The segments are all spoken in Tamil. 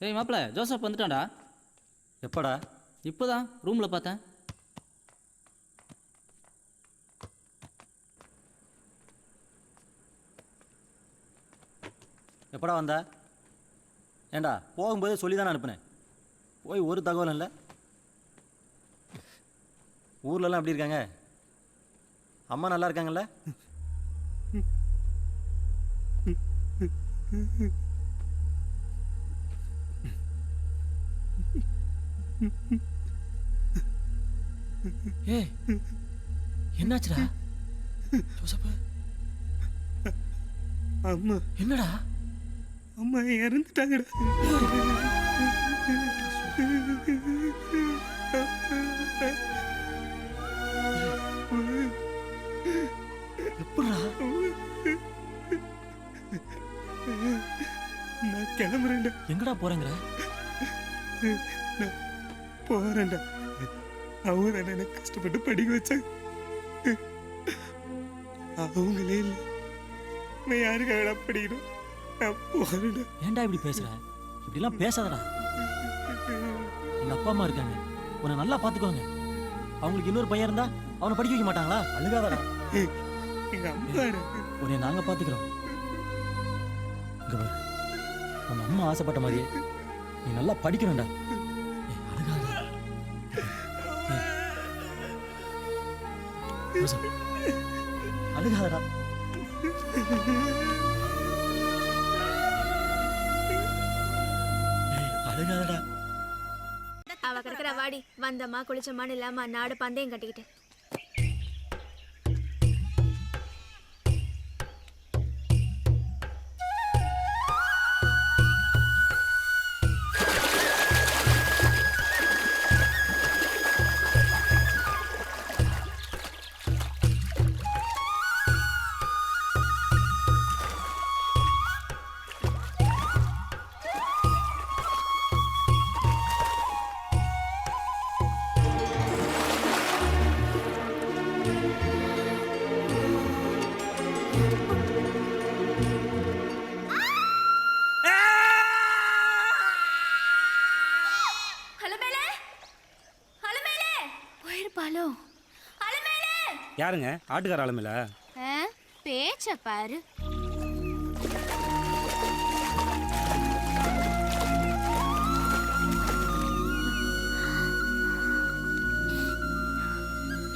ஏய் மாப்பிள்ள ஜோசப் வந்துட்டான்டா. எப்படா? இப்போதான் ரூமில் பார்த்தேன். எப்படா வந்த? ஏண்டா போகும்போது சொல்லி தானே அனுப்புனேன். போய் ஒரு தகவலும் இல்லை. ஊர்லலாம் எப்படி இருக்காங்க? அம்மா நல்லா இருக்காங்கல்ல? ஏய் என்னாச்சுடா ஜோசப்? அம்மா என்னடா? அம்மா இறந்துட்டாங்கடா. எப்படா? நான் கிளம்புறேன்டா. எங்கடா போறேங்கிற? நான் போறேன்டா. அவங்க தானே எனக்கு கஷ்டப்பட்டு படிக்க வச்சாங்க. அவங்களே இல்லை, நான் யாருக்காகடா படிக்கணும்? நான் போறேன்டா. ஏன்டா இப்படி பேசுற? இப்படிலாம் பேசாதடா. எங்க அப்பா அம்மா இருக்காங்க, உன்னை நல்லா பாத்துக்குவாங்க. அவங்களுக்கு இன்னொரு பையன் இருந்தா அவனை படிக்க வைக்க மாட்டாங்களா? அழுகாதடா. எங்க அம்மா உன்னை நாங்க பாத்துக்கிறோம். இங்க பாரு, உங்க அம்மா ஆசைப்பட்ட மாதிரியே நீ நல்லா படிக்கணும்டா. ஏய், அழுகாத. ஏய், ஜோசப், அழுகாதடா. ஏய், அழுகாதடா. அவ கிடக்குற வாடி வந்தம்மா குளிச்சம்மான்னு இல்லாம நாடு பந்தயம் கட்டிக்கிட்டு. யாருங்க? ஆட்டுக்கார ஆளுமில்ல பேச்ச பாரு.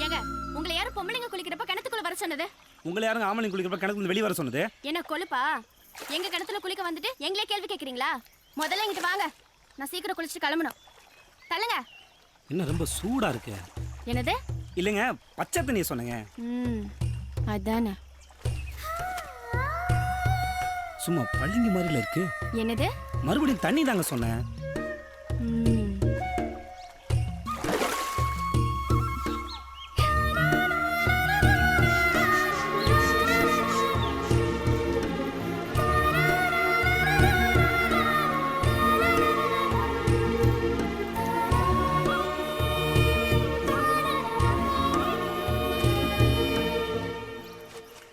ஏங்க, உங்களை யாரும் பொம்பளைங்க குளிக்கிறப்ப கிணத்துக்குள்ள வர சொன்னது? உங்களை யாருங்க ஆம்பளைங்க குளிக்கிறப்ப கிணத்துல வெளியே வர சொன்னது? என்ன கொழுப்பா? எங்க கிணத்துல குளிக்க வந்துட்டு எங்களே கேள்வி கேட்குறீங்களா? முதல்ல இங்கிட்டு வாங்க, நான் சீக்கிரம் குளிச்சுட்டு கிளம்பணும். தள்ளுங்க. என்ன ரொம்ப சூடா இருக்கு? என்னது? இல்லைங்க, பச்சை தண்ணியை சொன்னேங்க. அதானே. சும்மா பள்ளிங்க மாதிரில இருக்கு. என்னது? மறுபடியும் தண்ணி தாங்க சொன்னேன்.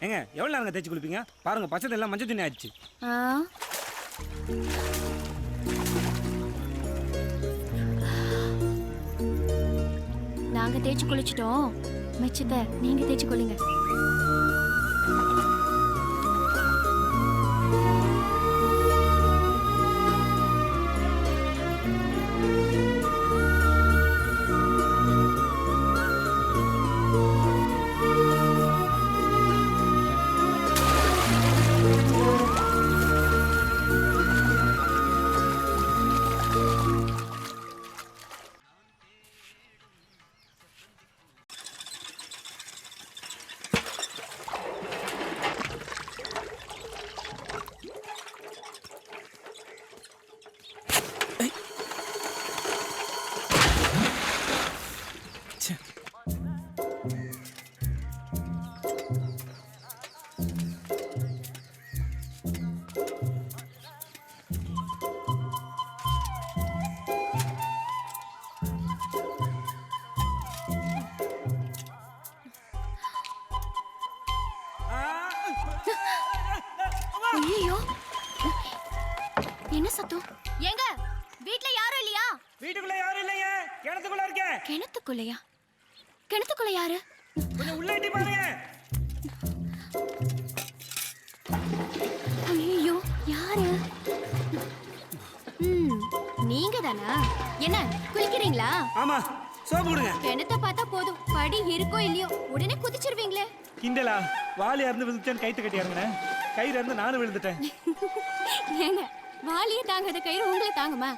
ஏங்க, எவ்வளவு நேரம் தேய்ச்சி குளிப்பீங்க? பாருங்க, பச்சை எல்லாம் மஞ்சள் தண்ணி ஆயிடுச்சு. நாங்க தேய்ச்சி குளிச்சிட்டோம், மிச்சத்தை நீங்க தேய்ச்சி கொள்ளுங்க. ஐயோ, என்ன சத்தம்? ஏங்க வீட்ல யாரும் இல்லையா? வீட்டுக்குள்ள யாரும் இல்லைங்க, கிணத்துக்குள்ள இருக்கேன். கிணத்துக்குள்ளையா? கிணத்துக்குள்ள யாரு? கொஞ்சம் உள்ள எட்டி பாருங்க. ஐயோ, யாரு? நீங்க தானா? என்ன குளிக்கிறீங்களா? ஆமா, சோப்பு கொடுங்க. கிணத்த பார்த்தா போதும், படி இருக்கோ இல்லையோ உடனே குதிச்சிருவீங்களே. கிண்டலா? வாலியா இருந்து விழுந்துட்டேன்னு கைத்து கட்டி இறங்கினேன். கயிறு இருந்து நானும் விழுந்துட்டேன். ஏங்க வாலியே தாங்காத கயிறு உங்களை தாங்குமா?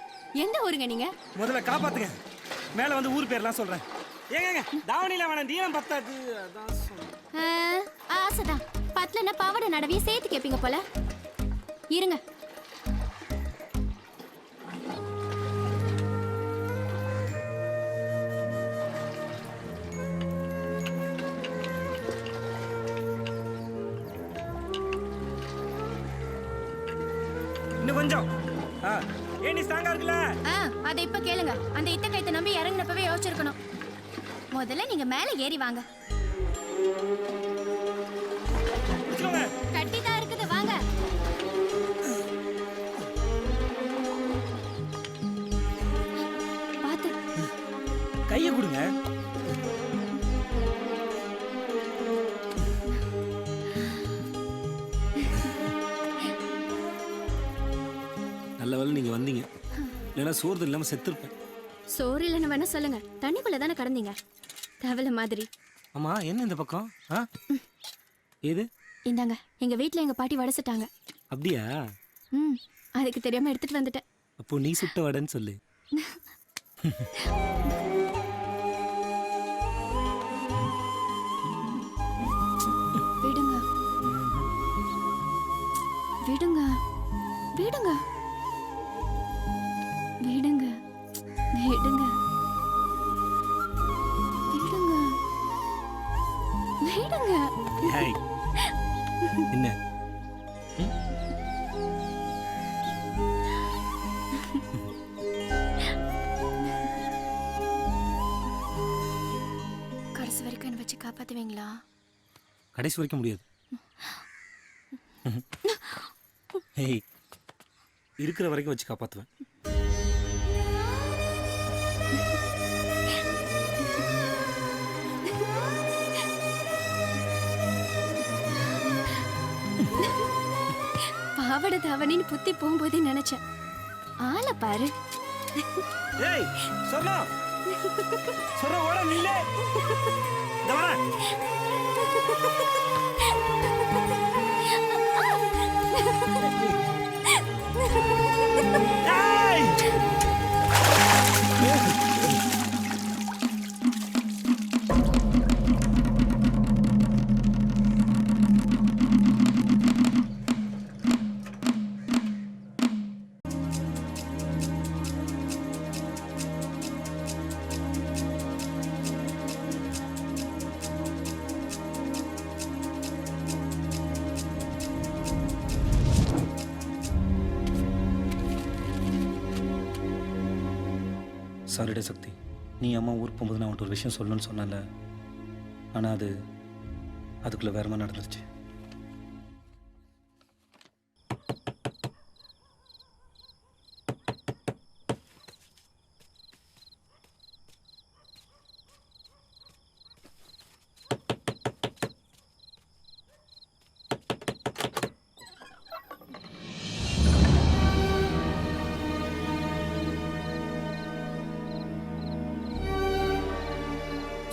எந்த ஊருங்க நீங்க? முதல்ல காப்பாத்துங்க, மேல வந்து ஊர் பேர்லாம் சொல்றேன். ஏங்க தாவணியில வேணாம், தீனம் பத்தாது. அதான் சொன்னேன். ஆசைதான். பத்தலன்னா பாவாடை நடவையும் சேர்த்து கேட்பீங்க போல. இருங்க. இன்னும் கொஞ்சம். ஏன் நீ ஸ்ட்ராங்கா இருக்குல்ல? அதை இப்ப கேளுங்க. அந்த இத்த கைத்தை நம்பி இறங்கினப்பவே யோசிச்சிருக்கணும். முதல்ல நீங்க மேல ஏறி வாங்க. பிடிச்சுக்கோங்க. கட்டிதான் இருக்குது, வாங்க. பாத்து. கையை கொடுங்க. நல்ல வேளை நீங்கள் வந்தீங்க, இல்லைன்னா சோறு இல்லாமல் செத்துருப்பேன். சோறு இல்லைன்னு வேணா சொல்லுங்க, தண்ணிக்குள்ள தானே கடந்தீங்க தவளை மாதிரி. ஆமாம், என்ன இந்த பக்கம்? ஏது? இந்தாங்க, எங்க வீட்ல எங்க பாட்டி வடசிட்டாங்க. அப்படியா? அதுக்கு தெரியாம எடுத்துட்டு வந்துட்டேன். அப்போ நீ சுட்ட வடன்னு சொல்லு. விடுங்க விடுங்க விடுங்க விடுங்க விடுங்க விடுங்க விடுங்க. ஏய், என்ன? கடைசி வரைக்கும் என்ன வச்சு காப்பாத்துவீங்களா? கடைசி வரைக்கும் முடியாது. ஏய், இருக்கிற வரைக்கும் வச்சு காப்பாற்றுவேன். பாவட தாவணின்னு புத்தி போகும்போதே நினைச்சேன். ஆளை பாரு. ஏய் சொன்னா சொன்னா ஓட நில்லே. இந்த வர. ஏய் சாரிடே சக்தி, நீ அம்மா ஊருக்கு போகும்போது நான் உன்ட்டு ஒரு விஷயம் சொல்லணும்னு சொன்னல, ஆனால் அதுக்குள்ளே வேற மாதிரி நடந்துருச்சு.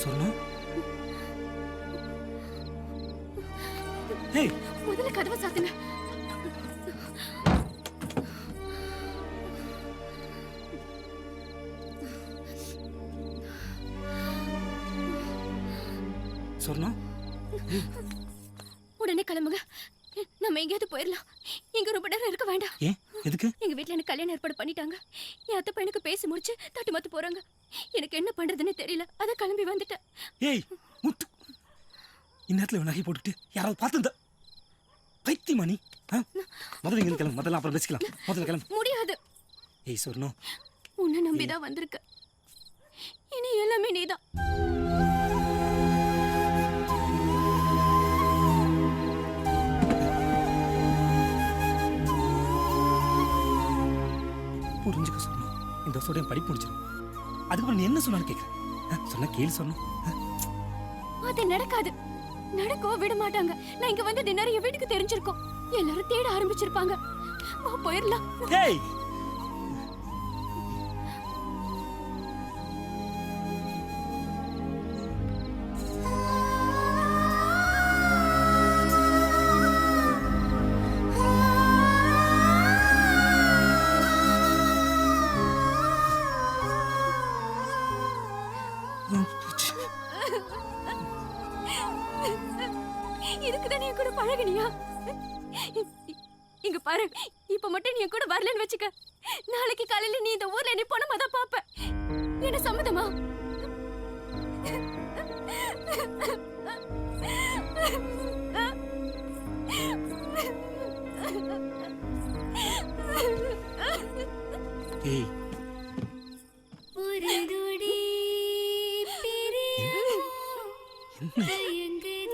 சொன்னா ஏய் முதல்ல கதவை சாத்துங்க. சொன்னா உடனே கிளம்புங்க. நம்ம எங்கேயாவது போயிடலாம். இங்க ரொம்ப நேரம் இருக்க வேண்டாம். ஏன்? எதுக்கு? எங்க வீட்ல எனக்கு கல்யாணம் ஏற்பாடு பண்ணிட்டாங்க. என் அத்தை பையனுக்கு பேசி முடிச்சு தட்டு மாத்து போறாங்க. எனக்கு என்ன பண்றதுன்னு தெரியல, அத கிளம்பி வந்துட்டேன். ஏய் முத்து, இந்நேரத்தில் நகை போட்டுட்டு யாராவது பார்த்துருந்தா பைத்தியமா நீ? முதல்ல இங்கே கிளம்பு, முதல்ல அப்புறம் பேசிக்கலாம். முதல்ல கிளம்பு. முடியாது. ஏய் சொன்னோம், உன்னை நம்பிதான் வந்திருக்க. இனி எல்லாமே நீதான். புரிஞ்சுக்க சொன்னோம். இந்த வருஷம் என் படிப்பு முடிச்சிடும். அதுக்கப்புறம் நீ என்ன சொன்னாலும் கேட்குறேன். சொன்ன கேள்வி சொன்னேன். அது நடக்காது. நடக்கவோ விட மாட்டாங்க. நான் இங்க வந்து டின்னர் என் வீட்டுக்கு தெரிஞ்சிருக்கோம். எல்லாரும் தேட ஆரம்பிச்சிருப்பாங்க. வா போயிடலாம். ஏய் இதுக்குதான் நீ என் கூட பழகுனியா? இங்க பாரு, இப்ப மட்டும் நீ என் கூட வரலன்னு வச்சுக்க, நாளைக்கு காலையில நீ இந்த ஊர்ல நீ போனமா தான் பாப்ப. என்ன சம்மதமா? ஏய் என்ன